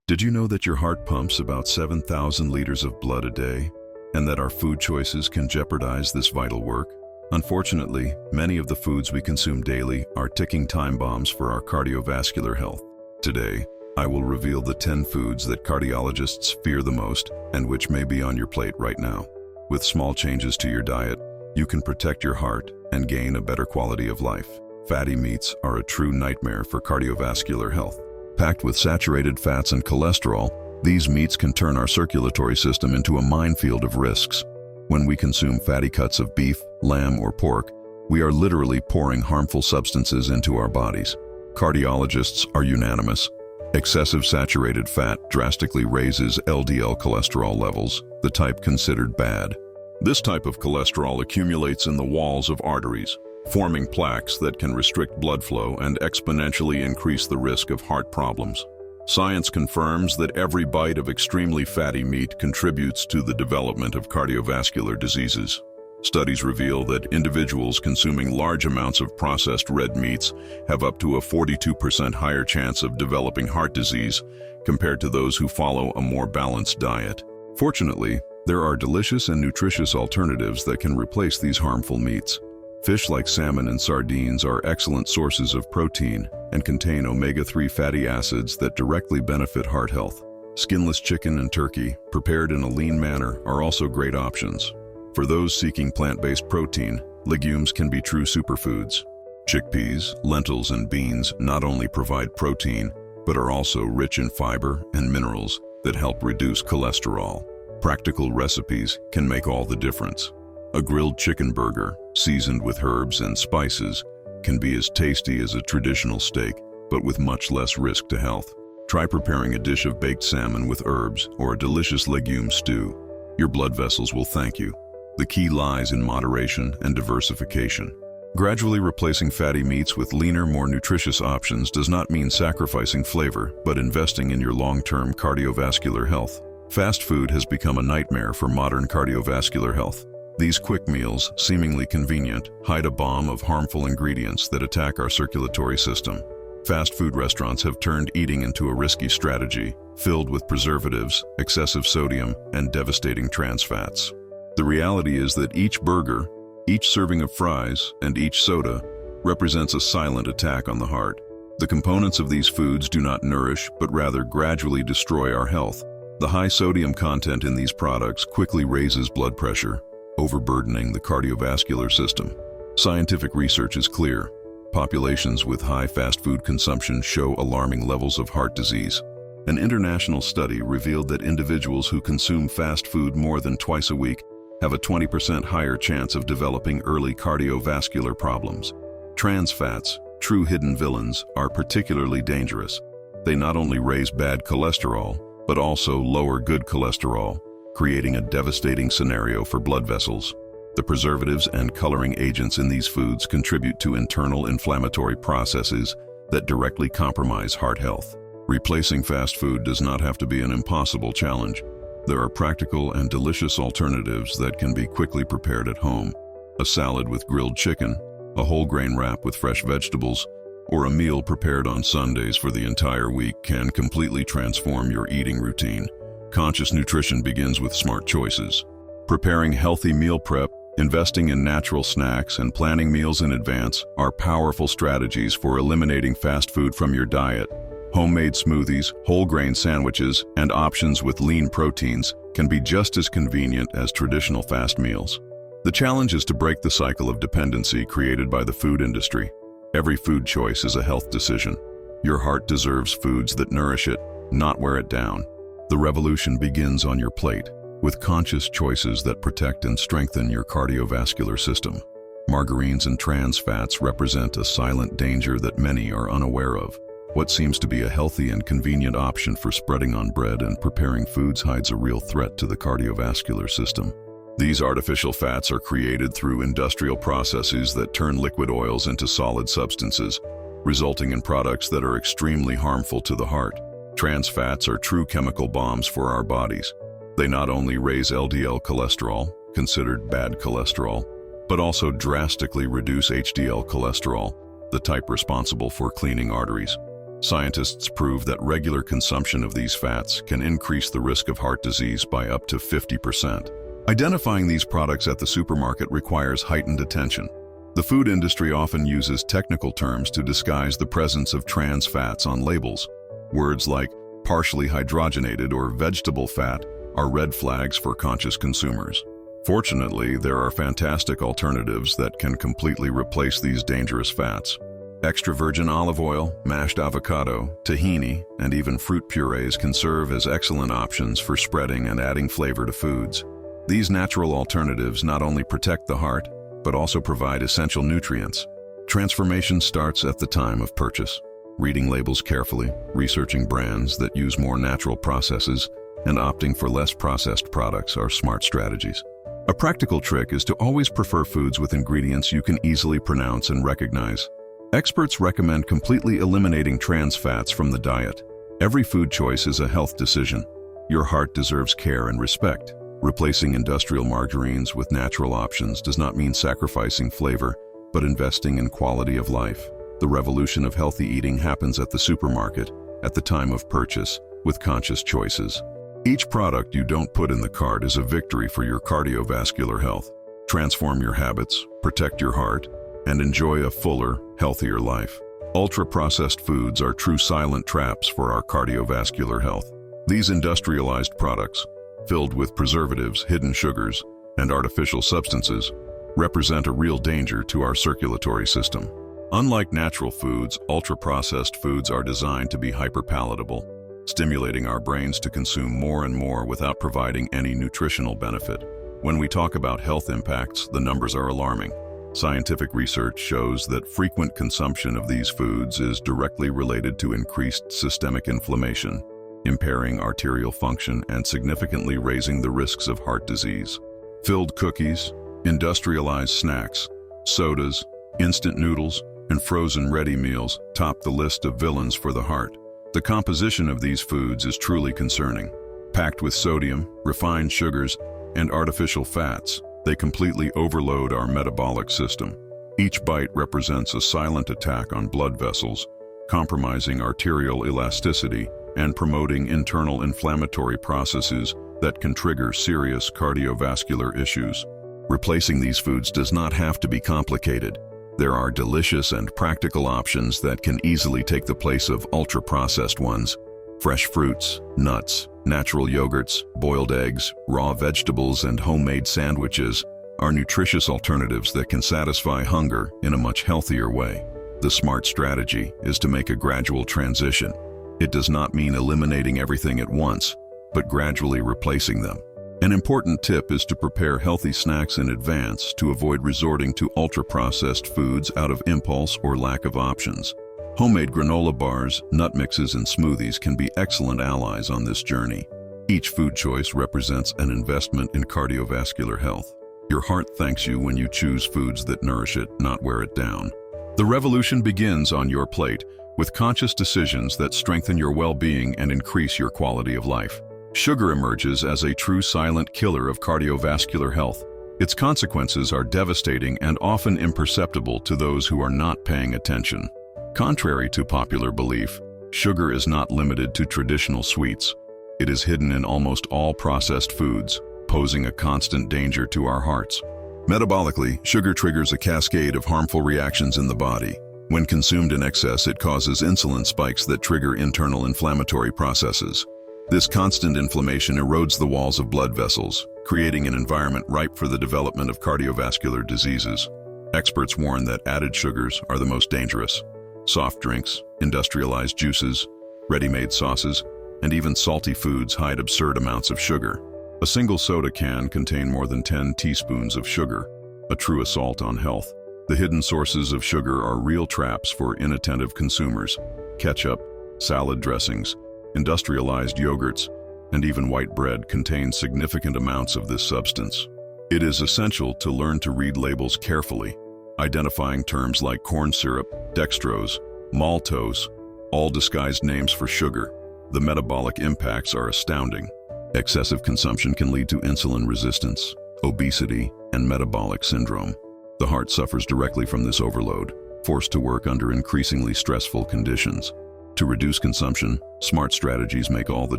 Did you know that your heart pumps about 7,000 liters of blood a day, and that our food choices can jeopardize this vital work? Unfortunately, many of the foods we consume daily are ticking time bombs for our cardiovascular health. Today, I will reveal the 10 foods that cardiologists fear the most and which may be on your plate right now. With small changes to your diet, you can protect your heart and gain a better quality of life. Fatty meats are a true nightmare for cardiovascular health. Packed with saturated fats and cholesterol, these meats can turn our circulatory system into a minefield of risks. When we consume fatty cuts of beef, lamb, or pork, we are literally pouring harmful substances into our bodies. Cardiologists are unanimous. Excessive saturated fat drastically raises LDL cholesterol levels, the type considered bad. This type of cholesterol accumulates in the walls of arteries, forming plaques that can restrict blood flow and exponentially increase the risk of heart problems. Science confirms that every bite of extremely fatty meat contributes to the development of cardiovascular diseases. Studies reveal that individuals consuming large amounts of processed red meats have up to a 42% higher chance of developing heart disease compared to those who follow a more balanced diet. Fortunately, there are delicious and nutritious alternatives that can replace these harmful meats. Fish like salmon and sardines are excellent sources of protein and contain omega-3 fatty acids that directly benefit heart health. Skinless chicken and turkey, prepared in a lean manner, are also great options. For those seeking plant-based protein, legumes can be true superfoods. Chickpeas, lentils, and beans not only provide protein, but are also rich in fiber and minerals that help reduce cholesterol. Practical recipes can make all the difference. A grilled chicken burger, seasoned with herbs and spices, can be as tasty as a traditional steak, but with much less risk to health. Try preparing a dish of baked salmon with herbs or a delicious legume stew. Your blood vessels will thank you. The key lies in moderation and diversification. Gradually replacing fatty meats with leaner, more nutritious options does not mean sacrificing flavor, but investing in your long-term cardiovascular health. Fast food has become a nightmare for modern cardiovascular health. These quick meals, seemingly convenient, hide a bomb of harmful ingredients that attack our circulatory system. Fast food restaurants have turned eating into a risky strategy, filled with preservatives, excessive sodium, and devastating trans fats. The reality is that each burger, each serving of fries, and each soda represents a silent attack on the heart. The components of these foods do not nourish, but rather gradually destroy our health. The high sodium content in these products quickly raises blood pressure, overburdening the cardiovascular system. Scientific research is clear. Populations with high fast food consumption show alarming levels of heart disease. An international study revealed that individuals who consume fast food more than twice a week have a 20% higher chance of developing early cardiovascular problems. Trans fats, true hidden villains, are particularly dangerous. They not only raise bad cholesterol, but also lower good cholesterol, creating a devastating scenario for blood vessels. The preservatives and coloring agents in these foods contribute to internal inflammatory processes that directly compromise heart health. Replacing fast food does not have to be an impossible challenge. There are practical and delicious alternatives that can be quickly prepared at home. A salad with grilled chicken, a whole grain wrap with fresh vegetables, or a meal prepared on Sundays for the entire week can completely transform your eating routine. Conscious nutrition begins with smart choices. Preparing healthy meal prep, investing in natural snacks, and planning meals in advance are powerful strategies for eliminating fast food from your diet. Homemade smoothies, whole grain sandwiches, and options with lean proteins can be just as convenient as traditional fast meals. The challenge is to break the cycle of dependency created by the food industry. Every food choice is a health decision. Your heart deserves foods that nourish it, not wear it down. The revolution begins on your plate, with conscious choices that protect and strengthen your cardiovascular system. Margarines and trans fats represent a silent danger that many are unaware of. What seems to be a healthy and convenient option for spreading on bread and preparing foods hides a real threat to the cardiovascular system. These artificial fats are created through industrial processes that turn liquid oils into solid substances, resulting in products that are extremely harmful to the heart. Trans fats are true chemical bombs for our bodies. They not only raise LDL cholesterol, considered bad cholesterol, but also drastically reduce HDL cholesterol, the type responsible for cleaning arteries. Scientists prove that regular consumption of these fats can increase the risk of heart disease by up to 50%. Identifying these products at the supermarket requires heightened attention. The food industry often uses technical terms to disguise the presence of trans fats on labels. Words like partially hydrogenated or vegetable fat are red flags for conscious consumers. Fortunately, there are fantastic alternatives that can completely replace these dangerous fats. Extra virgin olive oil, mashed avocado, tahini, and even fruit purees can serve as excellent options for spreading and adding flavor to foods. These natural alternatives not only protect the heart, but also provide essential nutrients. Transformation starts at the time of purchase. Reading labels carefully, researching brands that use more natural processes, and opting for less processed products are smart strategies. A practical trick is to always prefer foods with ingredients you can easily pronounce and recognize. Experts recommend completely eliminating trans fats from the diet. Every food choice is a health decision. Your heart deserves care and respect. Replacing industrial margarines with natural options does not mean sacrificing flavor, but investing in quality of life. The revolution of healthy eating happens at the supermarket, at the time of purchase, with conscious choices. Each product you don't put in the cart is a victory for your cardiovascular health. Transform your habits, protect your heart, and enjoy a fuller, healthier life. Ultra-processed foods are true silent traps for our cardiovascular health. These industrialized products, filled with preservatives, hidden sugars, and artificial substances, represent a real danger to our circulatory system. Unlike natural foods, ultra-processed foods are designed to be hyperpalatable, stimulating our brains to consume more and more without providing any nutritional benefit. When we talk about health impacts, the numbers are alarming. Scientific research shows that frequent consumption of these foods is directly related to increased systemic inflammation, impairing arterial function and significantly raising the risks of heart disease. Filled cookies, industrialized snacks, sodas, instant noodles, and frozen ready meals top the list of villains for the heart. The composition of these foods is truly concerning. Packed with sodium, refined sugars, and artificial fats, they completely overload our metabolic system. Each bite represents a silent attack on blood vessels, compromising arterial elasticity and promoting internal inflammatory processes that can trigger serious cardiovascular issues. Replacing these foods does not have to be complicated. There are delicious and practical options that can easily take the place of ultra-processed ones. Fresh fruits, nuts, natural yogurts, boiled eggs, raw vegetables, and homemade sandwiches are nutritious alternatives that can satisfy hunger in a much healthier way. The smart strategy is to make a gradual transition. It does not mean eliminating everything at once, but gradually replacing them. An important tip is to prepare healthy snacks in advance to avoid resorting to ultra-processed foods out of impulse or lack of options. Homemade granola bars, nut mixes, and smoothies can be excellent allies on this journey. Each food choice represents an investment in cardiovascular health. Your heart thanks you when you choose foods that nourish it, not wear it down. The revolution begins on your plate, with conscious decisions that strengthen your well-being and increase your quality of life. Sugar emerges as a true silent killer of cardiovascular health. Its consequences are devastating and often imperceptible to those who are not paying attention. Contrary to popular belief, sugar is not limited to traditional sweets. It is hidden in almost all processed foods, posing a constant danger to our hearts. Metabolically, sugar triggers a cascade of harmful reactions in the body. When consumed in excess, it causes insulin spikes that trigger internal inflammatory processes. This constant inflammation erodes the walls of blood vessels, creating an environment ripe for the development of cardiovascular diseases. Experts warn that added sugars are the most dangerous. Soft drinks, industrialized juices, ready-made sauces, and even salty foods hide absurd amounts of sugar. A single soda can contain more than 10 teaspoons of sugar, a true assault on health. The hidden sources of sugar are real traps for inattentive consumers. Ketchup, salad dressings, industrialized yogurts, and even white bread contain significant amounts of this substance. It is essential to learn to read labels carefully, identifying terms like corn syrup, dextrose, maltose, all disguised names for sugar. The metabolic impacts are astounding. Excessive consumption can lead to insulin resistance, obesity, and metabolic syndrome. The heart suffers directly from this overload, forced to work under increasingly stressful conditions. To reduce consumption, smart strategies make all the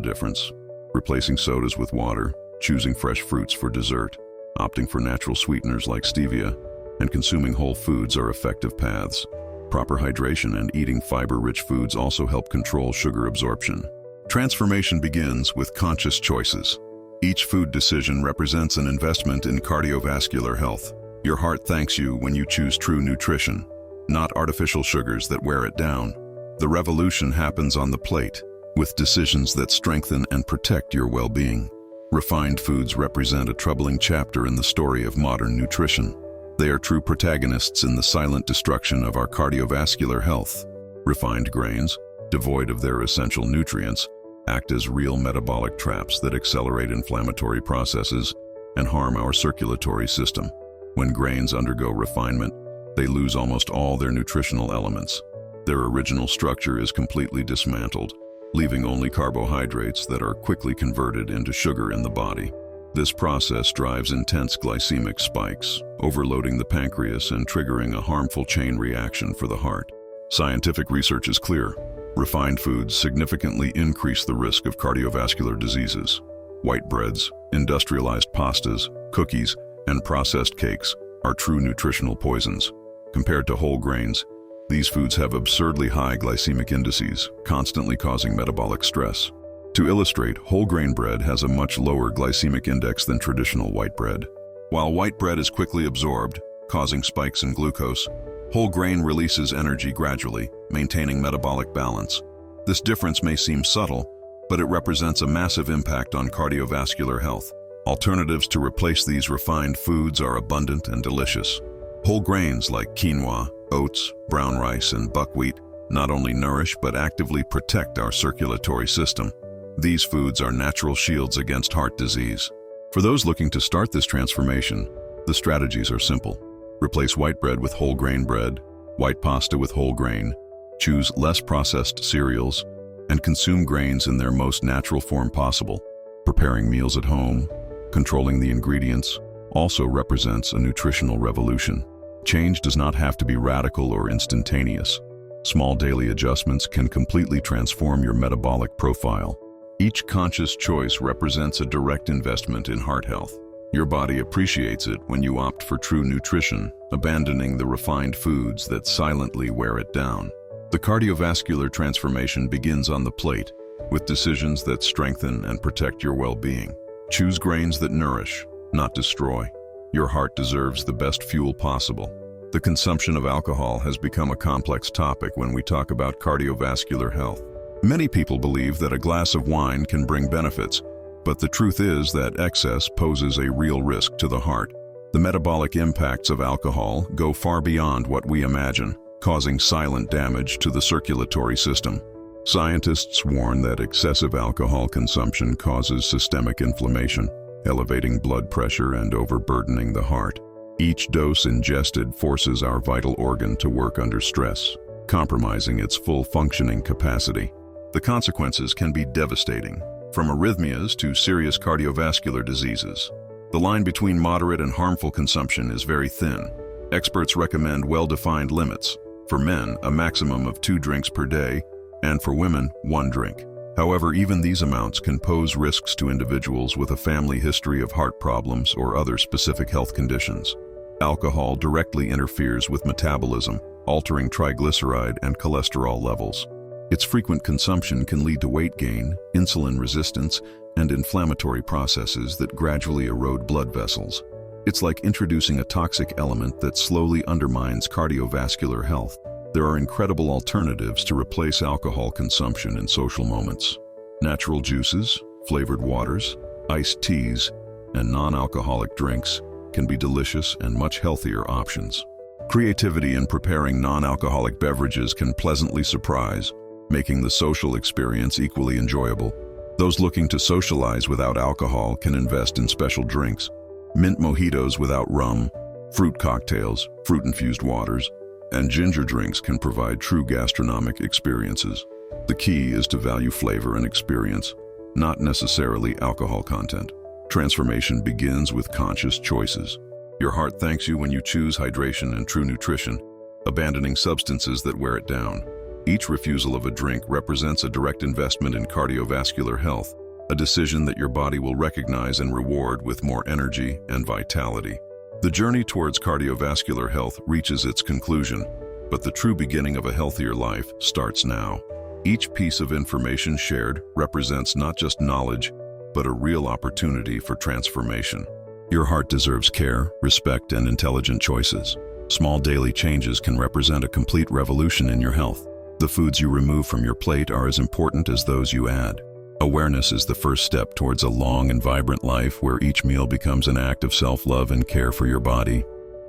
difference. Replacing sodas with water, choosing fresh fruits for dessert, opting for natural sweeteners like stevia, and consuming whole foods are effective paths. Proper hydration and eating fiber-rich foods also help control sugar absorption. Transformation begins with conscious choices. Each food decision represents an investment in cardiovascular health. Your heart thanks you when you choose true nutrition, not artificial sugars that wear it down. The revolution happens on the plate, with decisions that strengthen and protect your well-being. Refined foods represent a troubling chapter in the story of modern nutrition. They are true protagonists in the silent destruction of our cardiovascular health. Refined grains, devoid of their essential nutrients, act as real metabolic traps that accelerate inflammatory processes and harm our circulatory system. When grains undergo refinement, they lose almost all their nutritional elements. Their original structure is completely dismantled, leaving only carbohydrates that are quickly converted into sugar in the body. This process drives intense glycemic spikes, overloading the pancreas and triggering a harmful chain reaction for the heart. Scientific research is clear. Refined foods significantly increase the risk of cardiovascular diseases. White breads, industrialized pastas, cookies, and processed cakes are true nutritional poisons. Compared to whole grains, these foods have absurdly high glycemic indices, constantly causing metabolic stress. To illustrate, whole grain bread has a much lower glycemic index than traditional white bread. While white bread is quickly absorbed, causing spikes in glucose, whole grain releases energy gradually, maintaining metabolic balance. This difference may seem subtle, but it represents a massive impact on cardiovascular health. Alternatives to replace these refined foods are abundant and delicious. Whole grains like quinoa, oats, brown rice, and buckwheat not only nourish but actively protect our circulatory system. These foods are natural shields against heart disease. For those looking to start this transformation, the strategies are simple. Replace white bread with whole grain bread, white pasta with whole grain, choose less processed cereals, and consume grains in their most natural form possible. Preparing meals at home, controlling the ingredients, also represents a nutritional revolution. Change does not have to be radical or instantaneous. Small daily adjustments can completely transform your metabolic profile. Each conscious choice represents a direct investment in heart health. Your body appreciates it when you opt for true nutrition, abandoning the refined foods that silently wear it down. The cardiovascular transformation begins on the plate, with decisions that strengthen and protect your well-being. Choose grains that nourish, not destroy. Your heart deserves the best fuel possible. The consumption of alcohol has become a complex topic when we talk about cardiovascular health. Many people believe that a glass of wine can bring benefits, but the truth is that excess poses a real risk to the heart. The metabolic impacts of alcohol go far beyond what we imagine, causing silent damage to the circulatory system. Scientists warn that excessive alcohol consumption causes systemic inflammation, elevating blood pressure and overburdening the heart. Each dose ingested forces our vital organ to work under stress, compromising its full functioning capacity. The consequences can be devastating, from arrhythmias to serious cardiovascular diseases. The line between moderate and harmful consumption is very thin. Experts recommend well-defined limits. For men, a maximum of 2 drinks per day, and for women, 1 drink. However, even these amounts can pose risks to individuals with a family history of heart problems or other specific health conditions. Alcohol directly interferes with metabolism, altering triglyceride and cholesterol levels. Its frequent consumption can lead to weight gain, insulin resistance, and inflammatory processes that gradually erode blood vessels. It's like introducing a toxic element that slowly undermines cardiovascular health. There are incredible alternatives to replace alcohol consumption in social moments. Natural juices, flavored waters, iced teas, and non-alcoholic drinks can be delicious and much healthier options. Creativity in preparing non-alcoholic beverages can pleasantly surprise, making the social experience equally enjoyable. Those looking to socialize without alcohol can invest in special drinks. Mint mojitos without rum, fruit cocktails, fruit-infused waters, and ginger drinks can provide true gastronomic experiences. The key is to value flavor and experience, not necessarily alcohol content. Transformation begins with conscious choices. Your heart thanks you when you choose hydration and true nutrition, abandoning substances that wear it down. Each refusal of a drink represents a direct investment in cardiovascular health, a decision that your body will recognize and reward with more energy and vitality. The journey towards cardiovascular health reaches its conclusion, but the true beginning of a healthier life starts now. Each piece of information shared represents not just knowledge, but a real opportunity for transformation. Your heart deserves care, respect, and intelligent choices. Small daily changes can represent a complete revolution in your health. The foods you remove from your plate are as important as those you add. Awareness is the first step towards a long and vibrant life where each meal becomes an act of self-love and care for your body.